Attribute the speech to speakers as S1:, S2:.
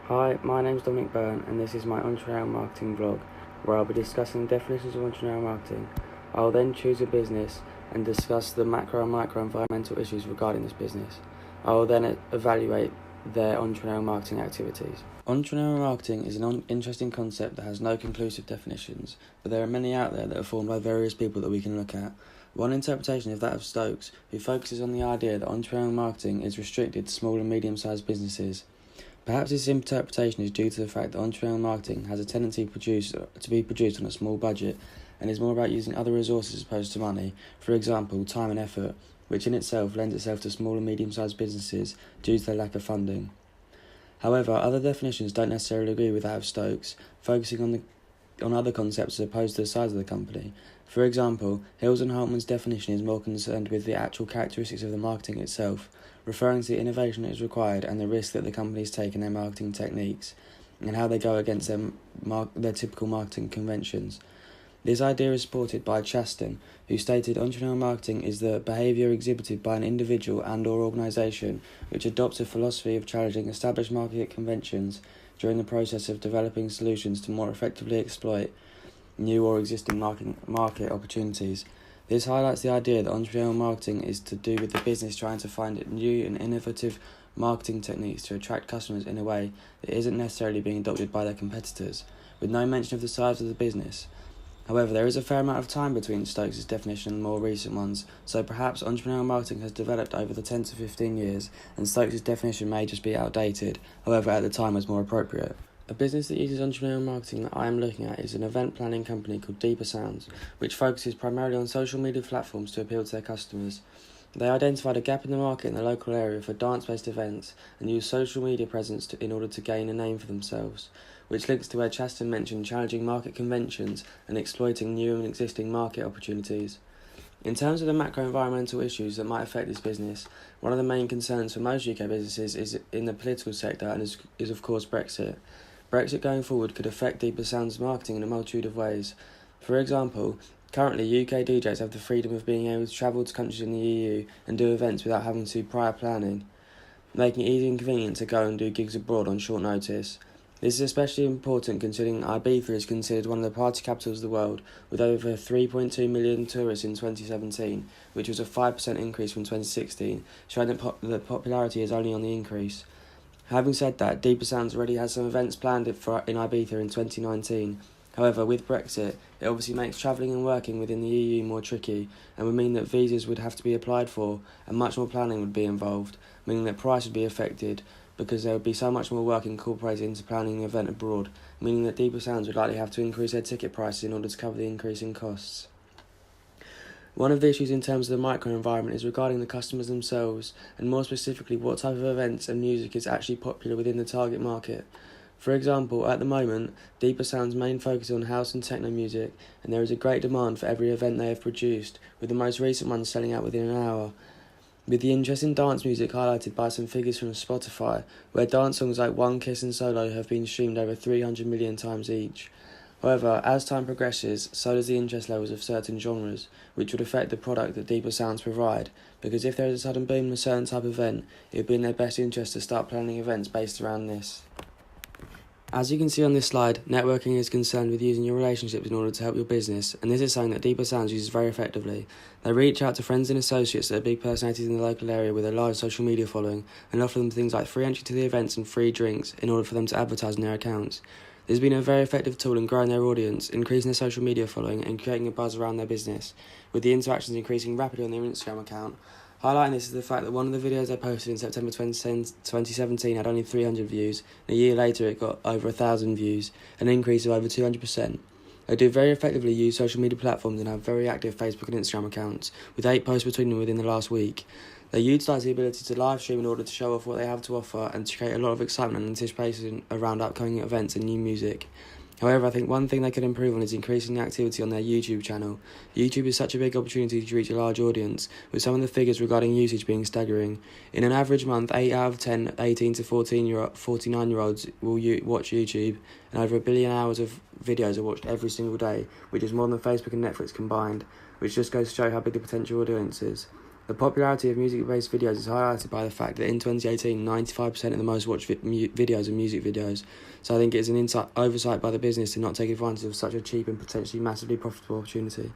S1: Hi, my name is Dominic Byrne and this is my Entrepreneurial Marketing vlog where I'll be discussing definitions of entrepreneurial marketing. I'll then choose a business and discuss the macro and micro environmental issues regarding this business. I will then evaluate their entrepreneurial marketing activities. Entrepreneurial marketing is an interesting concept that has no conclusive definitions, but there are many out there that are formed by various people that we can look at. One interpretation is that of Stokes, who focuses on the idea that entrepreneurial marketing is restricted to small and medium-sized businesses. Perhaps this interpretation is due to the fact that entrepreneurial marketing has a tendency to be produced on a small budget and is more about using other resources as opposed to money, for example, time and effort, which in itself lends itself to small and medium-sized businesses due to their lack of funding. However, other definitions don't necessarily agree with that of Stokes, focusing on other concepts as opposed to the size of the company. For example, Hills and Hartman's definition is more concerned with the actual characteristics of the marketing itself, referring to the innovation that is required and the risk that the companies take in their marketing techniques, and how they go against their typical marketing conventions. This idea is supported by Chaston, who stated entrepreneurial marketing is the behaviour exhibited by an individual and/or organisation which adopts a philosophy of challenging established market conventions during the process of developing solutions to more effectively exploit new or existing market opportunities. This highlights the idea that entrepreneurial marketing is to do with the business trying to find new and innovative marketing techniques to attract customers in a way that isn't necessarily being adopted by their competitors, with no mention of the size of the business. However, there is a fair amount of time between Stokes' definition and more recent ones, so perhaps entrepreneurial marketing has developed over the 10 to 15 years, and Stokes' definition may just be outdated, however at the time was more appropriate. A business that uses entrepreneurial marketing that I am looking at is an event planning company called Deeper Sounds, which focuses primarily on social media platforms to appeal to their customers. They identified a gap in the market in the local area for dance-based events and use social media presence in order to gain a name for themselves, which links to where Chaston mentioned challenging market conventions and exploiting new and existing market opportunities. In terms of the macro-environmental issues that might affect this business, one of the main concerns for most UK businesses is in the political sector and is of course Brexit. Brexit going forward could affect Deeper Sound's marketing in a multitude of ways. For example, currently UK DJs have the freedom of being able to travel to countries in the EU and do events without having to prior planning, making it easy and convenient to go and do gigs abroad on short notice. This is especially important considering Ibiza is considered one of the party capitals of the world, with over 3.2 million tourists in 2017, which was a 5% increase from 2016, showing that the popularity is only on the increase. Having said that, Deeper Sounds already has some events planned in Ibiza in 2019. However, with Brexit, it obviously makes travelling and working within the EU more tricky, and would mean that visas would have to be applied for, and much more planning would be involved, meaning that price would be affected, because there would be so much more work incorporated into planning an event abroad, meaning that Deeper Sounds would likely have to increase their ticket prices in order to cover the increase in costs. One of the issues in terms of the microenvironment is regarding the customers themselves, and more specifically what type of events and music is actually popular within the target market. For example, at the moment, Deeper Sound's main focus is on house and techno music, and there is a great demand for every event they have produced, with the most recent ones selling out within an hour. With the interest in dance music highlighted by some figures from Spotify, where dance songs like One Kiss and Solo have been streamed over 300 million times each. However, as time progresses, so does the interest levels of certain genres, which would affect the product that Deeper Sounds provide, because if there is a sudden boom in a certain type of event, it would be in their best interest to start planning events based around this. As you can see on this slide, networking is concerned with using your relationships in order to help your business, and this is something that Deeper Sounds uses very effectively. They reach out to friends and associates that are big personalities in the local area with a large social media following, and offer them things like free entry to the events and free drinks in order for them to advertise in their accounts. This has been a very effective tool in growing their audience, increasing their social media following, and creating a buzz around their business, with the interactions increasing rapidly on their Instagram account. Highlighting this is the fact that one of the videos they posted in September 2017 had only 300 views, and a year later it got over 1,000 views, an increase of over 200%. They do very effectively use social media platforms and have very active Facebook and Instagram accounts, with 8 posts between them within the last week. They utilise the ability to live stream in order to show off what they have to offer and to create a lot of excitement and anticipation around upcoming events and new music. However, I think one thing they could improve on is increasing the activity on their YouTube channel. YouTube is such a big opportunity to reach a large audience, with some of the figures regarding usage being staggering. In an average month, 8 out of 10 18 to 49-year-olds will watch YouTube, and over 1 billion hours of videos are watched every single day, which is more than Facebook and Netflix combined, which just goes to show how big the potential audience is. The popularity of music-based videos is highlighted by the fact that in 2018, 95% of the most watched videos are music videos. So I think it's an oversight by the business to not take advantage of such a cheap and potentially massively profitable opportunity.